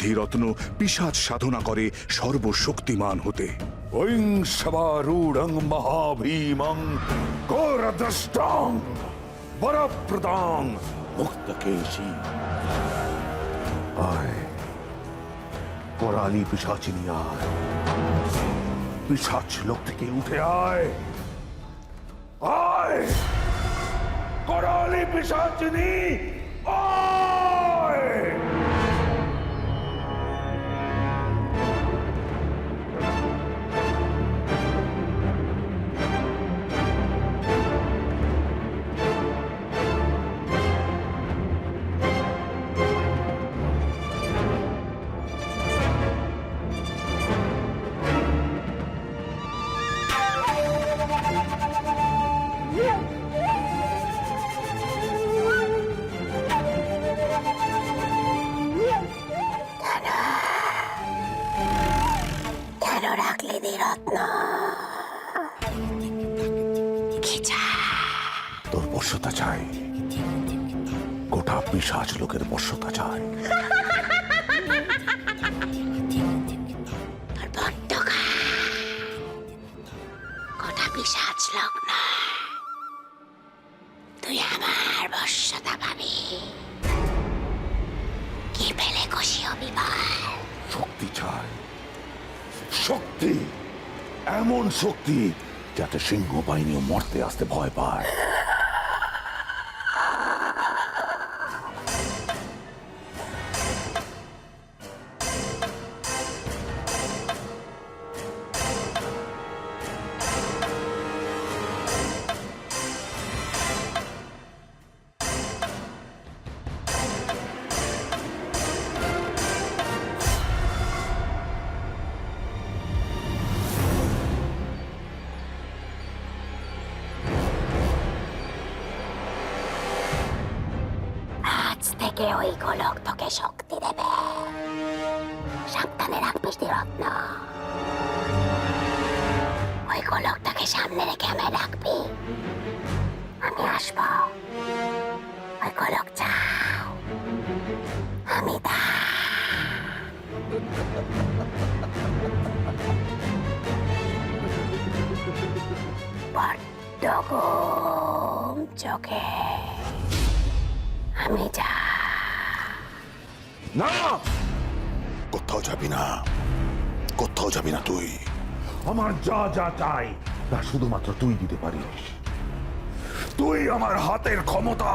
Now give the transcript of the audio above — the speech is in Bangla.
ধীরত্ন পিশাচ সাধনা করে সর্বশক্তিমান হতে। ঐং সবারূঢ়ং মহাভীমং ঘোরদ্রষ্টং বরপ্রদাং মুক্তকেশী। আয় করালি পিশাচিনী, আয় পিশাচ লোক থেকে উঠে আয়। আয় করালি পিশাচিনী, আয়। কেন রাখলে ধীরত্ন? তোর বশ্যতা চাই, গোটা পিশাচ লোকের বশ্যতা চাই। তোর বড্ড গোটা পিশাচ লোক না, তুই আমার বশ্যতা পাবি। কি পেলে খুশি হবি বল? শক্তি চাই, শক্তি, এমন শক্তি যাতে সিংহ বাহিনীও মরতে আসতে ভয় পায়। আজ থেকে ওই গোলক তোকে শক্তি দেবে। সাবধানে রাখবিস ধীরত্ন। ওই গোলকটাকে সামনে রেখে আমায় রাখবি, আমি আসবো। ওই গোলক চাও, আমি দা। বড্ড ঘুম চোখে, আমি যা। না, কোথাও যাবি না, কোথাও যাবি না তুই। আমার যা যা চাই তা শুধুমাত্র তুই দিতে পারিস। তুই আমার হাতের ক্ষমতা।